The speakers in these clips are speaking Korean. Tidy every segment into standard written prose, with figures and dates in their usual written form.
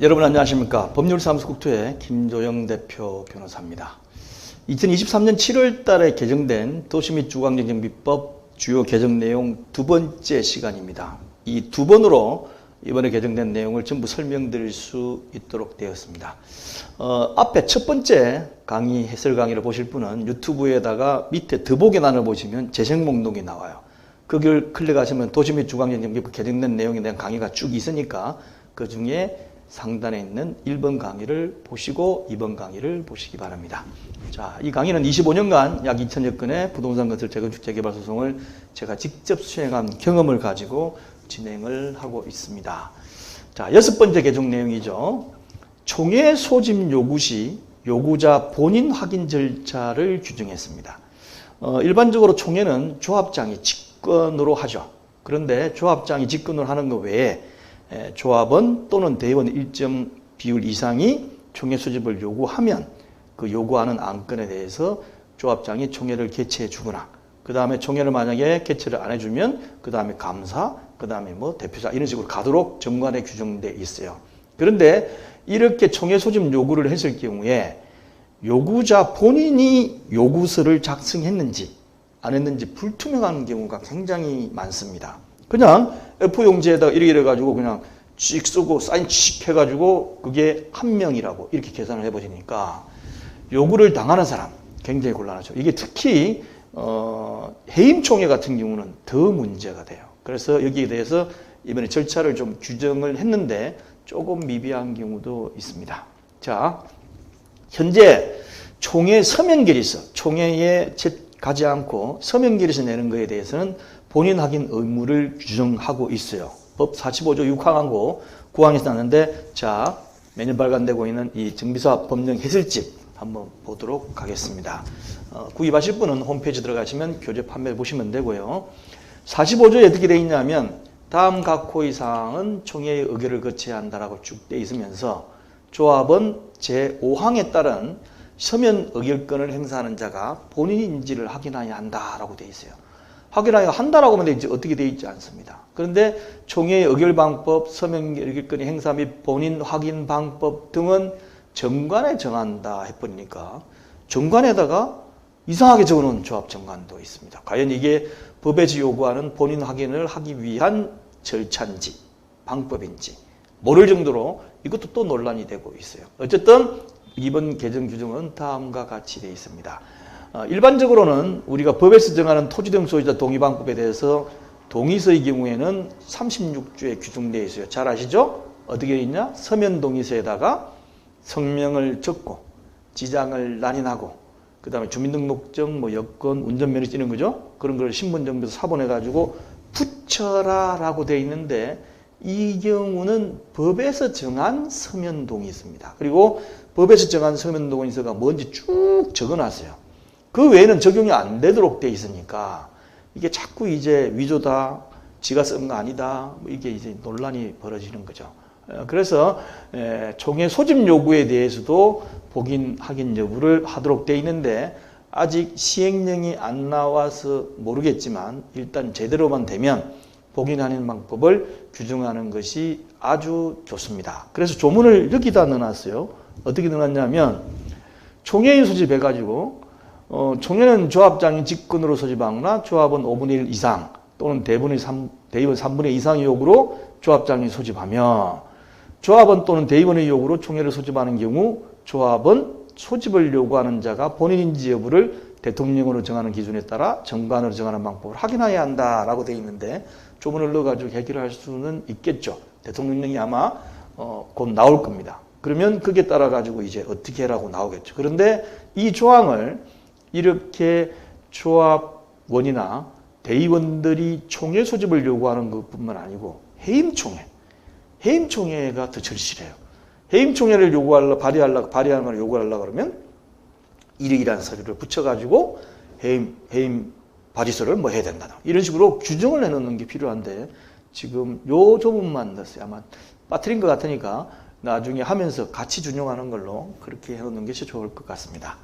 여러분 안녕하십니까. 법률사무소 국토의 김조영 대표 변호사입니다. 2023년 7월 달에 개정된 도시 및 주거환경정비법 주요 개정 내용 두 번째 시간입니다. 이 두 번으로 이번에 개정된 내용을 전부 설명드릴 수 있도록 되었습니다. 앞에 첫 번째 강의, 해설 강의를 보실 분은 유튜브에다가 밑에 더보기란을 보시면 재생 목록이 나와요. 거기를 클릭하시면 도시 및 주거환경정비법 개정된 내용에 대한 강의가 쭉 있으니까 그 중에 상단에 있는 1번 강의를 보시고 2번 강의를 보시기 바랍니다. 자, 이 강의는 25년간 약 2천여 건의 부동산 건설 재건축 재개발 소송을 제가 직접 수행한 경험을 가지고 진행을 하고 있습니다. 자, 여섯 번째 개정 내용이죠. 총회 소집 요구 시 요구자 본인 확인 절차를 규정했습니다. 일반적으로 총회는 조합장이 직권으로 하죠. 그런데 조합장이 직권으로 하는 것 외에 조합원 또는 대의원 일정 비율 이상이 총회 소집을 요구하면 그 요구하는 안건에 대해서 조합장이 총회를 개최해 주거나 그 다음에 총회를 만약에 개최를 안 해주면 그 다음에 감사, 그 다음에 뭐 대표자 이런 식으로 가도록 정관에 규정되어 있어요. 그런데 이렇게 총회 소집 요구를 했을 경우에 요구자 본인이 요구서를 작성했는지 안 했는지 불투명한 경우가 굉장히 많습니다. 그냥 F용지에다가 이렇게 해가지고 그냥 씩 쓰고 사인 칙 해가지고 그게 한 명이라고 이렇게 계산을 해버리니까 요구를 당하는 사람 굉장히 곤란하죠. 이게 특히 해임총회 같은 경우는 더 문제가 돼요. 그래서 여기에 대해서 이번에 절차를 좀 규정을 했는데 조금 미비한 경우도 있습니다. 자, 현재 총회 서면 결의서, 총회에 가지 않고 서면 결의서 내는 것에 대해서는 본인 확인 의무를 규정하고 있어요. 법 45조 6항하고 9항에서 나왔는데, 자, 매년 발간되고 있는 이 정비사업 법령 해설집 한번 보도록 하겠습니다. 구입하실 분은 홈페이지 들어가시면 교재 판매 보시면 되고요. 45조에 어떻게 되어 있냐면 다음 각 호의 사항은 총회의 의결을 거쳐야 한다라고 쭉 되어 있으면서 조합은 제5항에 따른 서면 의결권을 행사하는 자가 본인인지를 확인해야 한다라고 되어 있어요. 확인하여 한다라고 하면 이제 어떻게 되어 있지 않습니다. 그런데 총회의 의결 방법, 서면 의결권의 행사 및 본인 확인 방법 등은 정관에 정한다 해버리니까 정관에다가 이상하게 적어놓은 조합 정관도 있습니다. 과연 이게 법에서 요구하는 본인 확인을 하기 위한 절차인지 방법인지 모를 정도로 이것도 또 논란이 되고 있어요. 어쨌든 이번 개정 규정은 다음과 같이 되어 있습니다. 일반적으로는 우리가 법에서 정하는 토지등 소유자 동의방법에 대해서 동의서의 경우에는 36조에 규정되어 있어요. 잘 아시죠? 어떻게 있냐? 서면 동의서에다가 성명을 적고 지장을 난인하고 그 다음에 주민등록증, 뭐 여권, 운전면허증 이런 거죠. 그런 걸 신분정보에서 사본해가지고 붙여라 라고 되어 있는데 이 경우는 법에서 정한 서면 동의서입니다. 그리고 법에서 정한 서면 동의서가 뭔지 쭉 적어놨어요. 그 외에는 적용이 안 되도록 돼 있으니까 이게 자꾸 이제 위조다, 지가 쓴 거 아니다, 이게 이제 논란이 벌어지는 거죠. 그래서 총회 소집 요구에 대해서도 복인 확인 여부를 하도록 돼 있는데 아직 시행령이 안 나와서 모르겠지만 일단 제대로만 되면 복인하는 방법을 규정하는 것이 아주 좋습니다. 그래서 조문을 여기다 넣어놨어요. 어떻게 넣어놨냐면 총회에 소집해가지고 총회는 조합장이 직권으로 소집하거나 조합은 5분의 1 이상 또는 대의원 3분의 2 이상의 요구로 조합장이 소집하며 조합원 또는 대의원의 요구로 총회를 소집하는 경우 조합은 소집을 요구하는 자가 본인인지 여부를 대통령으로 정하는 기준에 따라 정관으로 정하는 방법을 확인해야 한다라고 되어 있는데 조문을 넣어가지고 해결할 수는 있겠죠. 대통령령이 아마 곧 나올 겁니다. 그러면 그게 따라 가지고 이제 어떻게 하라고 나오겠죠. 그런데 이 조항을 이렇게 조합원이나 대의원들이 총회 소집을 요구하는 것뿐만 아니고 해임총회가 더 절실해요. 해임총회를 발의하는 걸 요구하려고 그러면 이러이러한 서류를 붙여가지고 해임 발의서를 뭐 해야 된다. 이런 식으로 규정을 해놓는 게 필요한데 지금 요 조문만 넣었어요. 아마 빠뜨린 것 같으니까 나중에 하면서 같이 준용하는 걸로 그렇게 해놓는 것이 좋을 것 같습니다.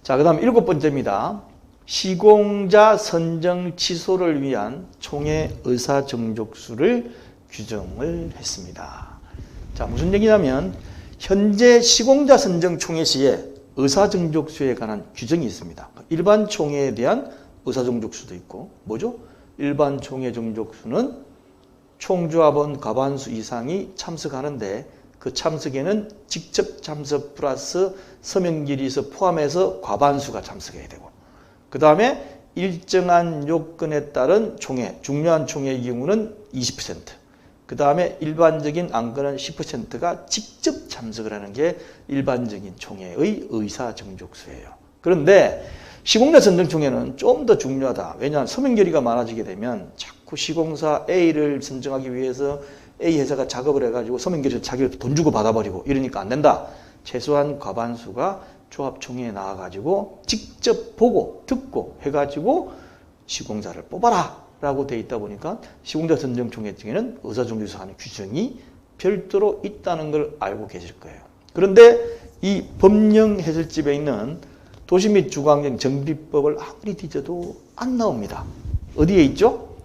자, 그 다음 7번째입니다. 시공자 선정 취소를 위한 총회 의사정족수를 규정을 했습니다. 자, 무슨 얘기냐면 현재 시공자 선정 총회 시에 의사정족수에 관한 규정이 있습니다. 일반 총회에 대한 의사정족수도 있고 뭐죠? 일반 총회 정족수는 총조합원 과반수 이상이 참석하는데 그 참석에는 직접 참석 플러스 서명결의서 포함해서 과반수가 참석해야 되고 그 다음에 일정한 요건에 따른 총회, 중요한 총회의 경우는 20%, 그 다음에 일반적인 안건은 10%가 직접 참석을 하는 게 일반적인 총회의 의사정족수예요. 그런데 시공자 선정총회는 좀 더 중요하다. 왜냐하면 서명결의가 많아지게 되면 자꾸 시공사 A를 선정하기 위해서 A 회사가 작업을 해가지고 서명결의서 자기가 돈 주고 받아버리고 이러니까 안 된다. 최소한 과반수가 조합총회에 나와가지고 직접 보고 듣고 해가지고 시공자를 뽑아라 라고 돼 있다 보니까 시공자 선정총회 중에는 의사정족수 하는 규정이 별도로 있다는 걸 알고 계실 거예요. 그런데 이 법령 해설집에 있는 도시 및 주거환경 정비법을 아무리 뒤져도 안 나옵니다. 어디에 있죠?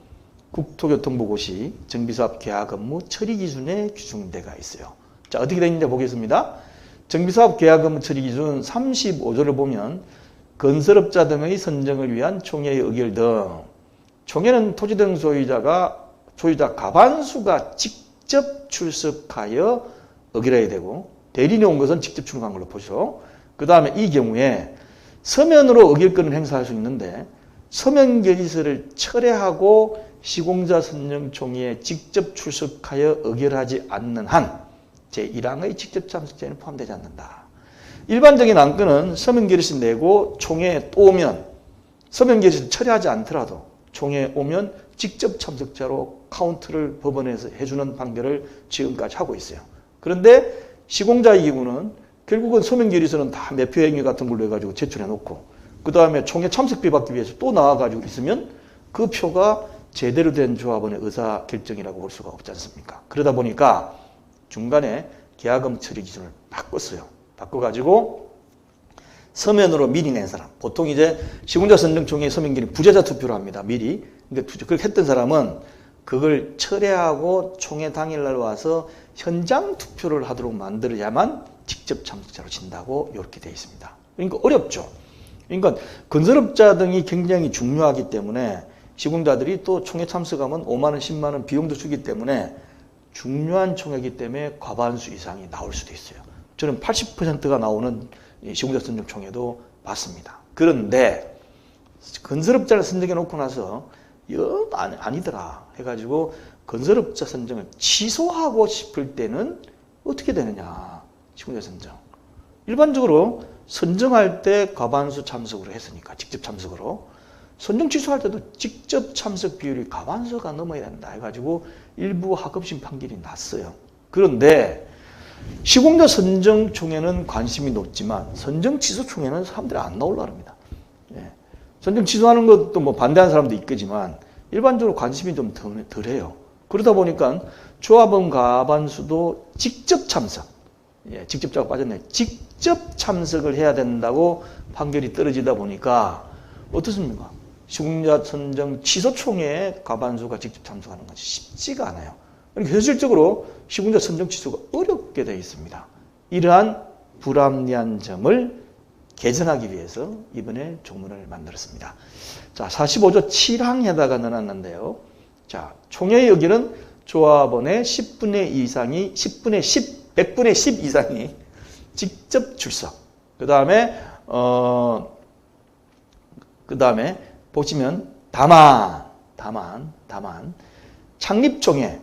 국토교통부고시 정비사업 계약 업무 처리 기준에 규정되어 있어요. 자, 어떻게 되어 있는지 보겠습니다. 정비사업 계약 업무 처리 기준 35조를 보면 건설업자 등의 선정을 위한 총회의 의결 등 총회는 토지 등 소유자 과반수가 직접 출석하여 의결해야 되고 대리인이 온 것은 직접 출석한 걸로 보죠. 그 다음에 이 경우에 서면으로 의결권을 행사할 수 있는데 서면결의서를 철회하고 시공자 선정총회에 직접 출석하여 의결하지 않는 한 제1항의 직접 참석제에는 포함되지 않는다. 일반적인 안건은 서면결의서 내고 총회에 또 오면 서면결의서 철회하지 않더라도 총회에 오면 직접 참석자로 카운트를 법원에서 해주는 판결을 지금까지 하고 있어요. 그런데 시공자의 경우는 결국은 서면결의서는 다 매표행위 같은 걸로 해가지고 제출해 놓고 그 다음에 총회 참석비 받기 위해서 또 나와가지고 있으면 그 표가 제대로 된 조합원의 의사결정이라고 볼 수가 없지 않습니까? 그러다 보니까 중간에 계약금 처리 기준을 바꿨어요. 바꿔가지고 서면으로 미리 낸 사람, 보통 이제 시공자 선정총회 서면결의 부재자 투표를 합니다. 미리. 근데 그렇게 했던 사람은 그걸 철회하고 총회 당일날 와서 현장 투표를 하도록 만들어야만 직접 참석자로 진다고 이렇게 되어 있습니다. 그러니까 어렵죠. 그러니까 건설업자 등이 굉장히 중요하기 때문에 시공자들이 또 총회 참석하면 5만 원, 10만 원 비용도 주기 때문에 중요한 총회이기 때문에 과반수 이상이 나올 수도 있어요. 저는 80%가 나오는 시공자 선정 총회도 봤습니다. 그런데 건설업자를 선정해 놓고 나서 이거 아니더라 해가지고 건설업자 선정을 취소하고 싶을 때는 어떻게 되느냐. 시공자 선정. 일반적으로 선정할 때 과반수 참석으로 했으니까 직접 참석으로 선정 취소할 때도 직접 참석 비율이 과반수가 넘어야 된다 해가지고 일부 하급심 판결이 났어요. 그런데 시공자 선정 총회는 관심이 높지만 선정 취소 총회는 사람들이 안 나오려고 합니다. 예. 선정 취소하는 것도 뭐 반대하는 사람도 있겠지만 일반적으로 관심이 좀 덜해요. 그러다 보니까 조합원 과반수도 직접 참석. 예, 직접자가 빠졌네요. 직접 참석을 해야 된다고 판결이 떨어지다 보니까 어떻습니까? 시공자 선정 취소 총회에 과반수가 직접 참석하는 것이 쉽지가 않아요. 그러니까 현실적으로 시공자 선정 취소가 어렵게 되어 있습니다. 이러한 불합리한 점을 개선하기 위해서 이번에 조문을 만들었습니다. 자, 45조 7항에다가 넣어놨는데요. 자, 총회의 의결은 조합원의 10분의 100분의 10 이상이 직접 출석. 그 다음에 보시면 다만 창립총회,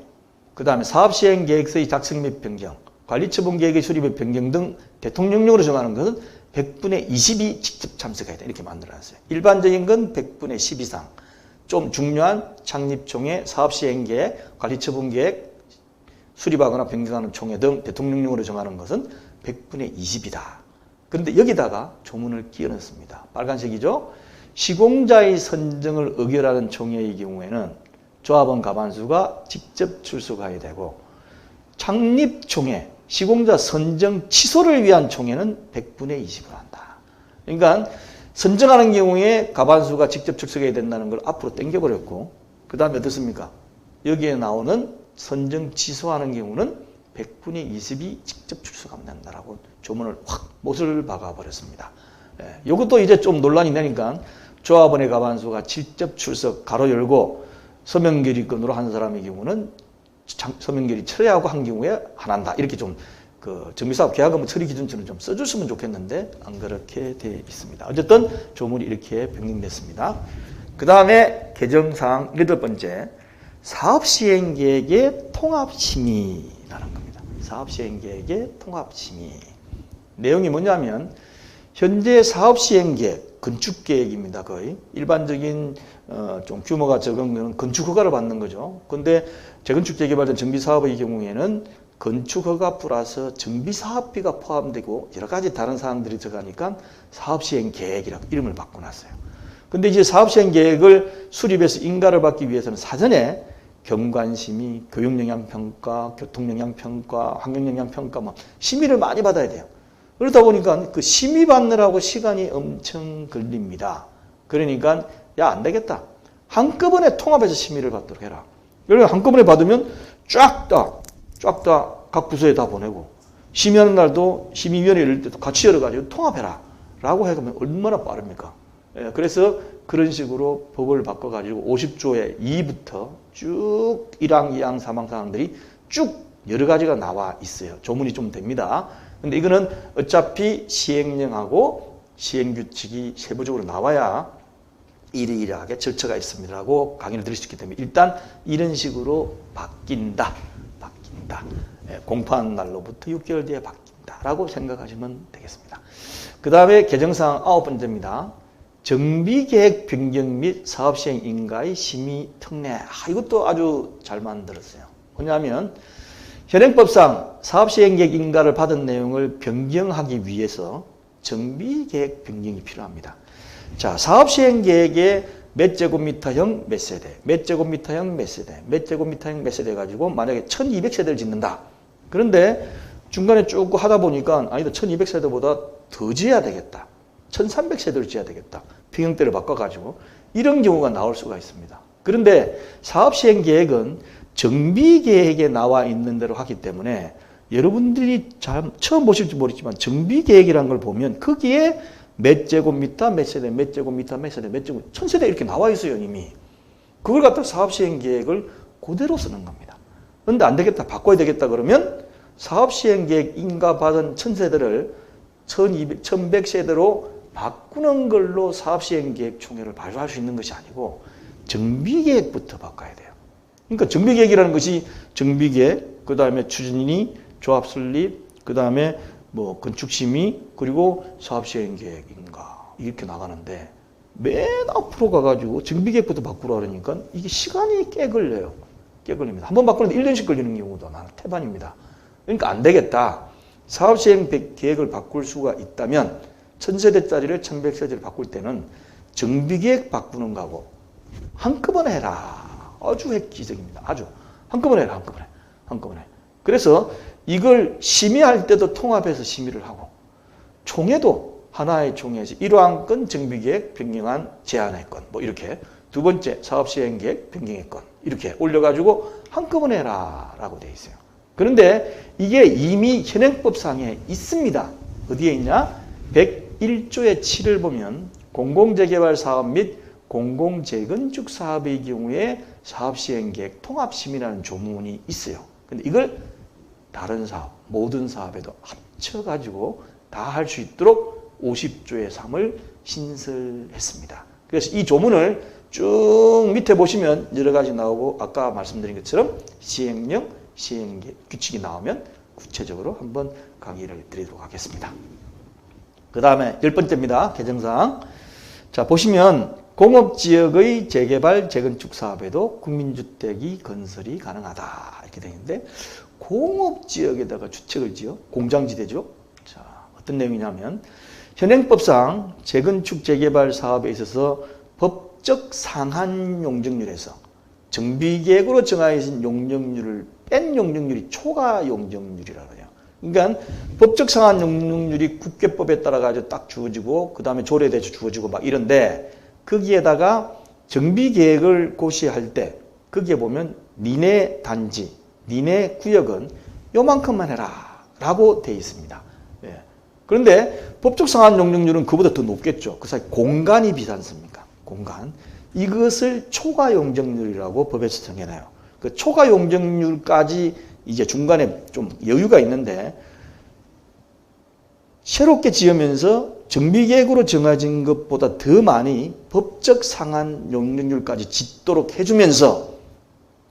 그 다음에 사업시행계획서의 작성 및 변경, 관리처분계획의 수립 및 변경 등 대통령령으로 정하는 것은 100분의 20이 직접 참석해야 돼. 이렇게 만들어놨어요. 일반적인 건 100분의 10 이상. 좀 중요한 창립총회, 사업시행계획, 관리처분계획, 수립하거나 변경하는 총회 등 대통령령으로 정하는 것은 100분의 20이다. 그런데 여기다가 조문을 끼워 넣습니다. 빨간색이죠. 시공자의 선정을 의결하는 총회의 경우에는 조합원 과반수가 직접 출석해야 되고 창립총회, 시공자 선정 취소를 위한 총회는 100분의 20으로 한다. 그러니까 선정하는 경우에 과반수가 직접 출석해야 된다는 걸 앞으로 당겨버렸고 그 다음에 어떻습니까? 여기에 나오는 선정 취소하는 경우는 100분의 20이 직접 출석하면 된다라고 조문을 확 못을 박아버렸습니다. 이것도 이제 좀 논란이 되니까 조합원의 과반수가 직접 출석 가로 열고 서명결의권으로 한 사람의 경우는 서명결의 철회하고 한 경우에 안 한다. 이렇게 좀 그 정비사업 계약금 처리 기준처럼 좀 써줬으면 좋겠는데 안 그렇게 되어 있습니다. 어쨌든 조문이 이렇게 변경됐습니다. 그 다음에 개정사항 8번째, 사업시행계획의 통합심의라는 겁니다. 사업시행계획의 통합심의. 내용이 뭐냐면 현재 사업시행계획, 건축계획입니다. 거의 일반적인 좀 규모가 적은 것은 건축허가를 받는 거죠. 그런데 재건축 재개발된 정비사업의 경우에는 건축허가 플러스 정비사업비가 포함되고 여러 가지 다른 사항들이 들어가니까 사업시행계획이라고 이름을 바꿔놨어요. 근데 이제 사업시행계획을 수립해서 인가를 받기 위해서는 사전에 경관심의, 교육영향평가, 교통영향평가, 환경영향평가 뭐 심의를 많이 받아야 돼요. 그러다 보니까 그 심의 받느라고 시간이 엄청 걸립니다. 그러니까 야, 안 되겠다. 한꺼번에 통합해서 심의를 받도록 해라. 그러니까 한꺼번에 받으면 쫙 다 각 부서에 다 보내고 심의하는 날도 심의위원회 열릴 때도 같이 열어가지고 통합해라 라고 해가면 얼마나 빠릅니까? 그래서 그런 식으로 법을 바꿔가지고 50조의 2부터 쭉 1항, 2항, 3항 사항들이 쭉 여러 가지가 나와 있어요. 조문이 좀 됩니다. 근데 이거는 어차피 시행령하고 시행규칙이 세부적으로 나와야 이러이러하게 절차가 있습니다라고 강의를 들을 수 있기 때문에 일단 이런 식으로 바뀐다. 공포한 날로부터 6개월 뒤에 바뀐다라고 생각하시면 되겠습니다. 그 다음에 개정사항 9번째입니다. 정비계획 변경 및 사업시행 인가의 심의 특례. 이것도 아주 잘 만들었어요. 뭐냐면 현행법상 사업시행계획 인가를 받은 내용을 변경하기 위해서 정비계획 변경이 필요합니다. 자, 사업시행계획에 몇 제곱미터형 몇 세대, 몇 제곱미터형 몇 세대, 몇 제곱미터형 몇 세대 가지고 만약에 1200세대를 짓는다. 그런데 중간에 쭉 하다 보니까 아니다, 1200세대보다 더 지어야 되겠다. 1300세대를 지어야 되겠다. 평형대를 바꿔가지고 이런 경우가 나올 수가 있습니다. 그런데 사업시행계획은 정비계획에 나와 있는 대로 하기 때문에 여러분들이 처음 보실지 모르지만 정비계획이라는 걸 보면 거기에 몇 제곱미터, 몇 세대, 몇 제곱미터, 몇 세대, 몇 제곱, 1000세대 이렇게 나와 있어요, 이미. 그걸 갖다 사업시행계획을 그대로 쓰는 겁니다. 그런데 안 되겠다, 바꿔야 되겠다 그러면 사업시행계획 인가받은 1000세대를 1100세대로 바꾸는 걸로 사업시행계획 총회를 발표할 수 있는 것이 아니고 정비계획부터 바꿔야 돼요. 그러니까 정비계획이라는 것이 정비계획, 그 다음에 추진위, 조합설립, 그 다음에 뭐 건축심의, 그리고 사업시행계획인가 이렇게 나가는데 맨 앞으로 가가지고 정비계획부터 바꾸라 그러니까 이게 시간이 꽤 걸려요. 꽤 걸립니다. 한 번 바꾸는데 1년씩 걸리는 경우도 많은 태반입니다. 그러니까 안 되겠다. 사업시행계획을 바꿀 수가 있다면 1000세대짜리를 1100세대를 바꿀 때는 정비계획 바꾸는 거하고 한꺼번에 해라. 아주 획기적입니다. 아주. 한꺼번에 해라. 한꺼번에. 그래서 이걸 심의할 때도 통합해서 심의를 하고 총회도 하나의 총회에서 1호안건 정비계획 변경안 제안의 건 뭐 이렇게 두 번째 사업시행계획 변경의 건 이렇게 올려가지고 한꺼번에 해라 라고 되어 있어요. 그런데 이게 이미 현행법상에 있습니다. 어디에 있냐? 101조의 7을 보면 공공재개발 사업 및 공공재건축 사업의 경우에 사업시행계획 통합심의라는 조문이 있어요. 근데 이걸 다른 사업, 모든 사업에도 합쳐가지고 다 할 수 있도록 50조의 3을 신설했습니다. 그래서 이 조문을 쭉 밑에 보시면 여러 가지 나오고 아까 말씀드린 것처럼 시행령, 시행규칙이 나오면 구체적으로 한번 강의를 드리도록 하겠습니다. 그 다음에 10번째입니다. 개정사항. 자, 보시면 공업지역의 재개발, 재건축 사업에도 국민주택이 건설이 가능하다. 이렇게 되어 있는데 공업지역에다가 주택을 지어 공장지대죠. 자, 어떤 내용이냐면 현행법상 재건축 재개발 사업에 있어서 법적 상한 용적률에서 정비계획으로 정하여진 용적률을 뺀 용적률이 초과 용적률이라고 해요. 그러니까 법적 상한 용적률이 국계법에 따라 가지고 딱 주어지고 그 다음에 조례대로 주어지고 막 이런데 거기에다가 정비계획을 고시할 때 거기에 보면 니네 단지, 니네 구역은 요만큼만 해라 라고 되어 있습니다. 예. 그런데 법적 상한 용적률은 그보다 더 높겠죠. 그 사이 공간이 비지 않습니까? 공간. 이것을 초과 용적률이라고 법에서 정해놔요. 그 초과 용적률까지 이제 중간에 좀 여유가 있는데 새롭게 지으면서 정비계획으로 정해진 것보다 더 많이 법적 상한 용적률까지 짓도록 해주면서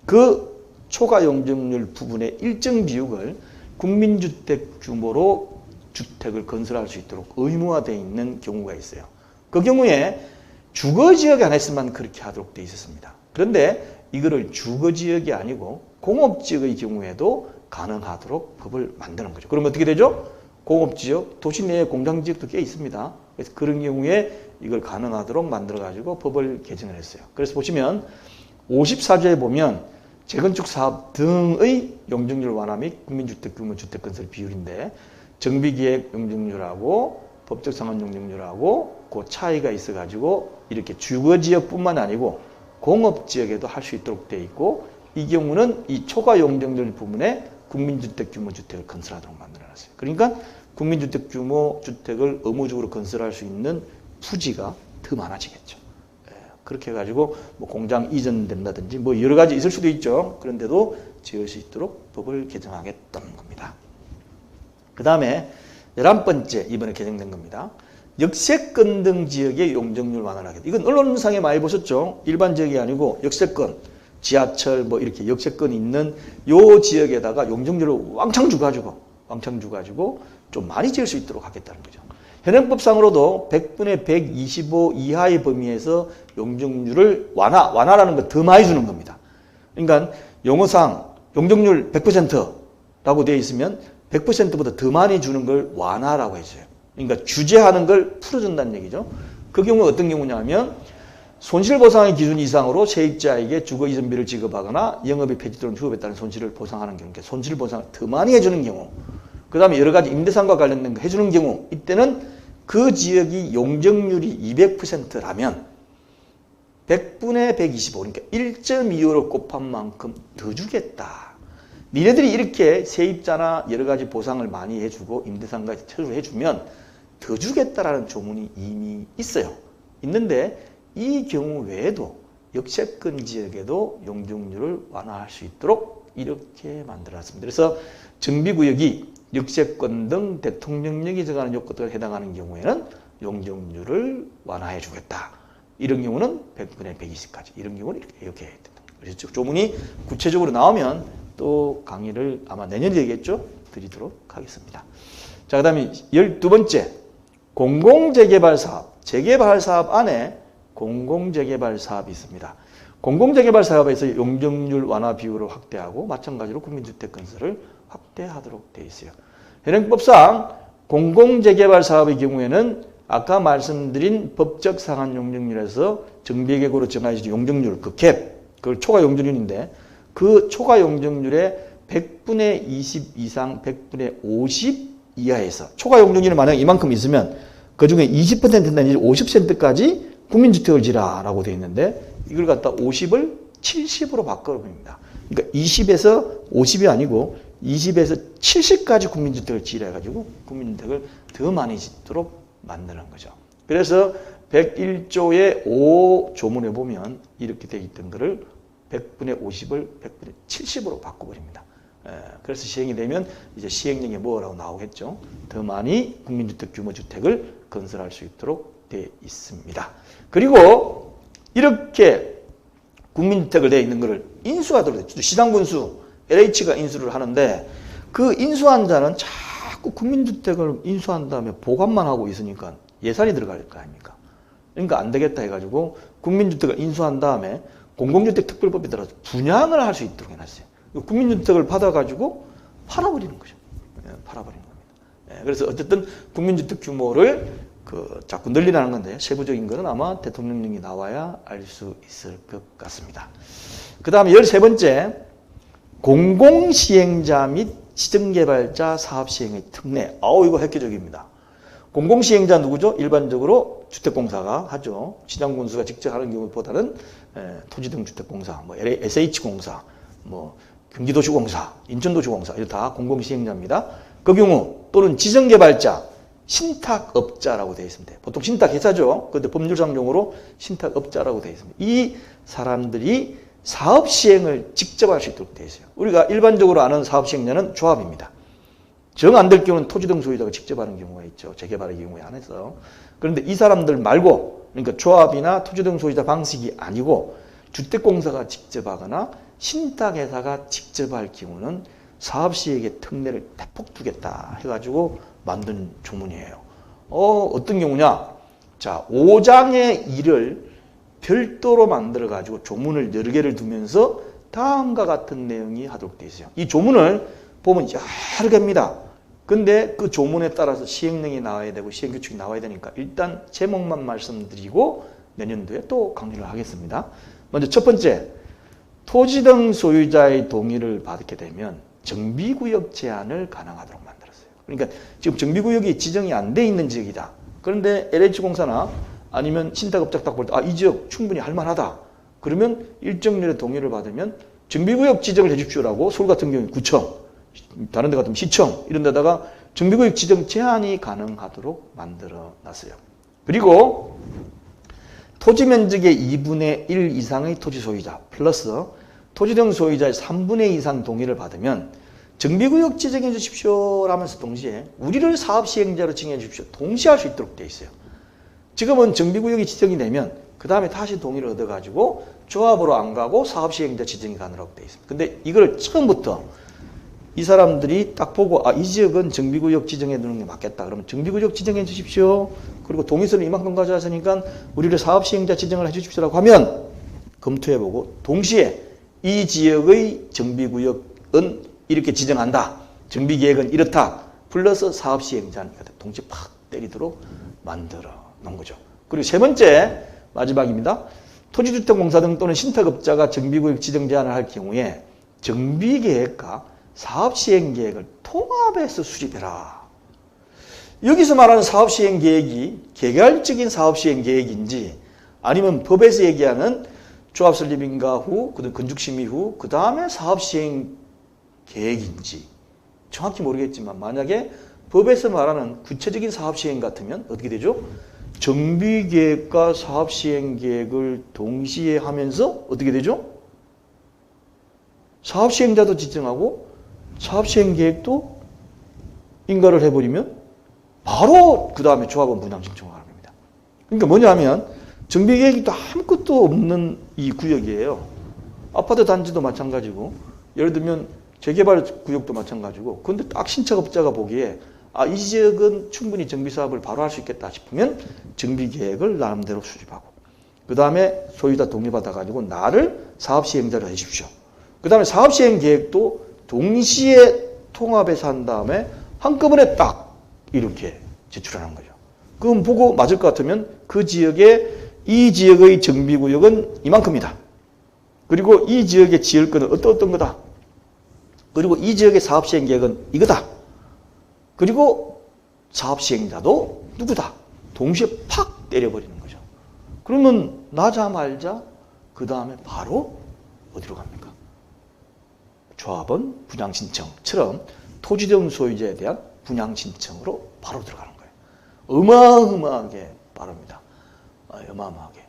그 초과 용적률 부분의 일정 비율을 국민주택 규모로 주택을 건설할 수 있도록 의무화되어 있는 경우가 있어요. 그 경우에 주거지역에 한해서만 그렇게 하도록 되어 있었습니다. 그런데 이거를 주거지역이 아니고 공업지역의 경우에도 가능하도록 법을 만드는 거죠. 그럼 어떻게 되죠? 공업지역, 도시 내에 공장지역도 꽤 있습니다. 그래서 그런 경우에 이걸 가능하도록 만들어가지고 법을 개정을 했어요. 그래서 보시면 54조에 보면 재건축 사업 등의 용적률 완화 및 국민주택 규모 주택 건설 비율인데 정비기획 용적률하고 법적 상한 용적률하고 그 차이가 있어가지고 이렇게 주거지역뿐만 아니고 공업지역에도 할 수 있도록 되어 있고 이 경우는 이 초과 용적률 부분에 국민주택 규모 주택을 건설하도록 만들어놨어요. 그러니까 국민주택 규모 주택을 의무적으로 건설할 수 있는 부지가 더 많아지겠죠. 그렇게 해가지고 뭐 공장 이전된다든지 뭐 여러 가지 있을 수도 있죠. 그런데도 지을 수 있도록 법을 개정하겠다는 겁니다. 그 다음에 11번째 이번에 개정된 겁니다. 역세권 등 지역의 용적률 완화를 하겠다. 이건 언론상에 많이 보셨죠. 일반 지역이 아니고 역세권, 지하철 뭐 이렇게 역세권이 있는 요 지역에다가 용적률을 왕창 주가지고 좀 많이 지을 수 있도록 하겠다는 거죠. 현행법상으로도 100분의 125 이하의 범위에서 용적률을 완화라는 거 더 많이 주는 겁니다. 그러니까 용어상 용적률 100%라고 되어 있으면 100%보다 더 많이 주는 걸 완화라고 했어요. 그러니까 규제하는 걸 풀어준다는 얘기죠. 그 경우 어떤 경우냐면 손실보상의 기준 이상으로 세입자에게 주거 이전비를 지급하거나 영업이 폐지 또는 휴업에 따른 손실을 보상하는 경우, 손실보상을 더 많이 해주는 경우, 그 다음에 여러 가지 임대상과 관련된 거 해주는 경우, 이때는 그 지역이 용적률이 200%라면 100분의 125, 그러니까 1.25를 곱한 만큼 더 주겠다. 니네들이 이렇게 세입자나 여러 가지 보상을 많이 해주고 임대상까지 최소로 해주면 더 주겠다라는 조문이 이미 있어요. 있는데 이 경우 외에도 역세권 지역에도 용적률을 완화할 수 있도록 이렇게 만들어놨습니다. 그래서 정비구역이 역세권 등 대통령령이 정하는 요건들에 해당하는 경우에는 용적률을 완화해 주겠다. 이런 경우는 100분의 120까지. 이런 경우는 이렇게 해야 된다. 그래서 조문이 구체적으로 나오면 또 강의를 아마 내년에 되겠죠? 드리도록 하겠습니다. 자, 그 다음에 12번째. 공공재개발 사업. 재개발 사업 안에 공공재개발 사업이 있습니다. 공공재개발 사업에서 용적률 완화 비율을 확대하고 마찬가지로 국민주택 건설을 확대하도록 되어 있어요. 현행법상 공공재개발 사업의 경우에는 아까 말씀드린 법적 상한 용적률에서 정비계획으로 정해진 용적률, 그 갭, 그걸 초과 용적률인데 그 초과 용적률의 100분의 20 이상 100분의 50 이하에서 초과 용적률이 만약 이만큼 있으면 그 중에 20%나 50%까지 국민주택을 지라라고 되어 있는데 이걸 갖다 50을 70으로 바꿔버립니다. 그러니까 20에서 50이 아니고 20에서 70까지 국민주택을 지으라 해가지고 국민주택을 더 많이 짓도록 만드는 거죠. 그래서 101조의 5 조문에 보면 이렇게 되어 있던 거를 100분의 50을 100분의 70으로 바꿔버립니다. 그래서 시행이 되면 이제 시행령에 뭐라고 나오겠죠. 더 많이 국민주택 규모 주택을 건설할 수 있도록 되어 있습니다. 그리고 이렇게 국민주택을 되어 있는 것을 인수하도록 됐죠. 시장군수 LH가 인수를 하는데 그 인수한 자는 자꾸 국민주택을 인수한 다음에 보관만 하고 있으니까 예산이 들어갈 거 아닙니까? 그러니까 안 되겠다 해가지고 국민주택을 인수한 다음에 공공주택 특별법에 따라서 분양을 할 수 있도록 해놨어요. 국민주택을 받아가지고 팔아버리는 거죠. 팔아버리는 겁니다. 그래서 어쨌든 국민주택 규모를 자꾸 늘리라는 건데 세부적인 거는 아마 대통령령이 나와야 알 수 있을 것 같습니다. 그 다음에 13번째, 공공시행자 및 시정개발자 사업시행의 특례. 이거 획기적입니다. 공공시행자 누구죠? 일반적으로 주택공사가 하죠. 시장군수가 직접 하는 경우보다는 토지등주택공사, 뭐 SH공사, 뭐 경기도시공사, 인천도시공사 이거 다 공공시행자입니다. 그 경우 또는 지정개발자, 신탁업자라고 되어 있습니다. 보통 신탁회사죠. 그런데 법률상 용어로 신탁업자라고 되어 있습니다. 이 사람들이 사업 시행을 직접 할 수 있도록 되어 있어요. 우리가 일반적으로 아는 사업 시행자는 조합입니다. 정 안 될 경우는 토지 등 소유자가 직접 하는 경우가 있죠. 재개발의 경우에 한해서. 그런데 이 사람들 말고, 그러니까 조합이나 토지 등 소유자 방식이 아니고 주택공사가 직접 하거나 신탁회사가 직접 할 경우는 사업시행의 특례를 대폭 두겠다 해가지고 만든 조문이에요. 어떤 경우냐? 자, 5장의 일을 별도로 만들어가지고 조문을 여러 개를 두면서 다음과 같은 내용이 하도록 되어 있어요. 이 조문을 보면 여러 개입니다. 근데 그 조문에 따라서 시행령이 나와야 되고 시행규칙이 나와야 되니까 일단 제목만 말씀드리고 내년도에 또 강의를 하겠습니다. 먼저 첫 번째, 토지 등 소유자의 동의를 받게 되면 정비구역 제한을 가능하도록 만들었어요. 그러니까 지금 정비구역이 지정이 안 돼 있는 지역이다. 그런데 LH공사나 아니면 신탁업자 딱 볼 때 이 지역 충분히 할만하다. 그러면 일정률의 동의를 받으면 정비구역 지정을 해주십시오라고 서울 같은 경우에 구청, 다른 데 같으면 시청 이런 데다가 정비구역 지정 제한이 가능하도록 만들어 놨어요. 그리고 토지 면적의 2분의 1 이상의 토지 소유자 플러스 토지 등 소유자의 3분의 2 이상 동의를 받으면 정비구역 지정해 주십시오 라면서 동시에 우리를 사업시행자로 징해 주십시오. 동시에 할 수 있도록 되어 있어요. 지금은 정비구역이 지정이 되면 그 다음에 다시 동의를 얻어가지고 조합으로 안 가고 사업시행자 지정이 가능하도록 되어 있습니다. 근데 이걸 처음부터 이 사람들이 딱 보고 이 지역은 정비구역 지정해 두는 게 맞겠다. 그러면 정비구역 지정해 주십시오. 그리고 동의서를 이만큼 가져왔으니까 우리를 사업시행자 지정을 해 주십시오라고 하면 검토해보고 동시에 이 지역의 정비구역은 이렇게 지정한다. 정비계획은 이렇다. 플러스 사업시행자는 동시에 팍 때리도록 만들어 놓은 거죠. 그리고 세 번째 마지막입니다. 토지주택공사 등 또는 신탁업자가 정비구역 지정 제한을 할 경우에 정비계획과 사업시행계획을 통합해서 수립해라. 여기서 말하는 사업시행계획이 개괄적인 사업시행계획인지 아니면 법에서 얘기하는 조합설립인가 후, 건축심의 후, 그 다음에 사업시행계획인지 정확히 모르겠지만 만약에 법에서 말하는 구체적인 사업시행 같으면 어떻게 되죠? 정비계획과 사업시행계획을 동시에 하면서 어떻게 되죠? 사업시행자도 지정하고 사업시행계획도 인가를 해버리면 바로 그 다음에 조합원 분양 신청을 하는 겁니다. 그러니까 뭐냐 하면 정비계획이 또 아무것도 없는 이 구역이에요. 아파트 단지도 마찬가지고 예를 들면 재개발 구역도 마찬가지고 그런데 딱 신탁업자가 보기에 이 지역은 충분히 정비사업을 바로 할 수 있겠다 싶으면 정비계획을 나름대로 수립하고 그 다음에 소유자 동의받아가지고 나를 사업시행자로 해주십시오. 그 다음에 사업시행계획도 동시에 통합해서 한 다음에 한꺼번에 딱 이렇게 제출하는 거죠. 그럼 보고 맞을 것 같으면 그 지역에 이 지역의 정비구역은 이만큼이다. 그리고 이 지역에 지을 거는 어떤 거다. 그리고 이 지역의 사업시행계획은 이거다. 그리고 사업시행자도 누구다. 동시에 팍 때려버리는 거죠. 그러면 나자말자 그 다음에 바로 어디로 갑니까? 조합원 분양신청처럼 토지등 소유자에 대한 분양신청으로 바로 들어가는 거예요. 어마어마하게 빠릅니다. 어마어마하게.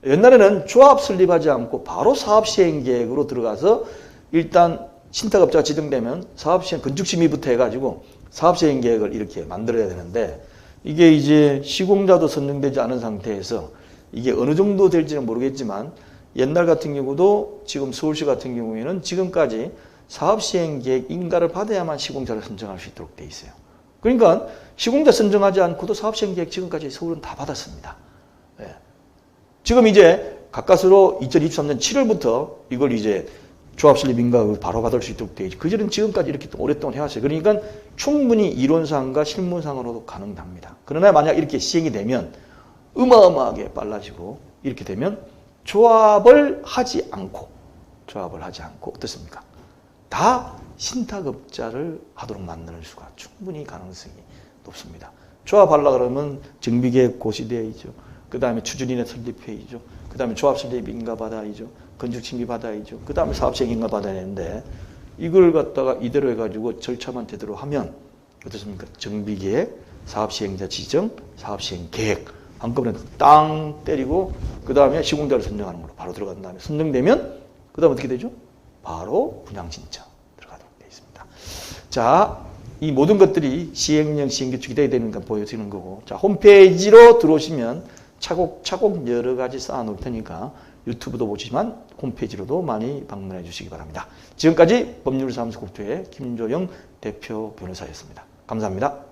옛날에는 조합 설립하지 않고 바로 사업시행계획으로 들어가서 일단 신탁업자가 지정되면 사업시행 건축심의부터 해가지고 사업시행계획을 이렇게 만들어야 되는데 이게 이제 시공자도 선정되지 않은 상태에서 이게 어느 정도 될지는 모르겠지만 옛날 같은 경우도 지금 서울시 같은 경우에는 지금까지 사업시행계획 인가를 받아야만 시공자를 선정할 수 있도록 돼 있어요. 그러니까 시공자 선정하지 않고도 사업시행계획 지금까지 서울은 다 받았습니다. 예. 지금 이제 가까스로 2023년 7월부터 이걸 이제 조합설립 인가를 바로 받을 수 있도록 돼 있죠. 그전엔 지금까지 이렇게 오랫동안 해왔어요. 그러니까 충분히 이론상과 실무상으로도 가능합니다. 그러나 만약 이렇게 시행이 되면 어마어마하게 빨라지고 이렇게 되면 조합을 하지 않고 어떻습니까? 다 신탁업자를 하도록 만드는 수가 충분히 가능성이 높습니다. 조합하려고 그러면 정비계획 고시돼야죠. 그 다음에 추진인의 설립회의죠. 그 다음에 조합설립 인가 받아야죠. 건축심의 받아야죠. 그 다음에 사업시행 인가 받아야 되는데 이걸 갖다가 이대로 해가지고 절차만 제대로 하면 어떻습니까? 정비계획, 사업시행자 지정, 사업시행계획 한꺼번에 땅 때리고 그 다음에 시공자를 선정하는 걸로 바로 들어간 다음에 선정되면 그 다음 어떻게 되죠? 바로 분양 신청 들어가도록 되어 있습니다. 자, 이 모든 것들이 시행령, 시행규칙이 돼야 되는 건 보여지는 거고, 자, 홈페이지로 들어오시면 차곡차곡 여러 가지 쌓아 놓을 테니까 유튜브도 보시지만 홈페이지로도 많이 방문해 주시기 바랍니다. 지금까지 법률사무소 국토의 김조영 대표 변호사였습니다. 감사합니다.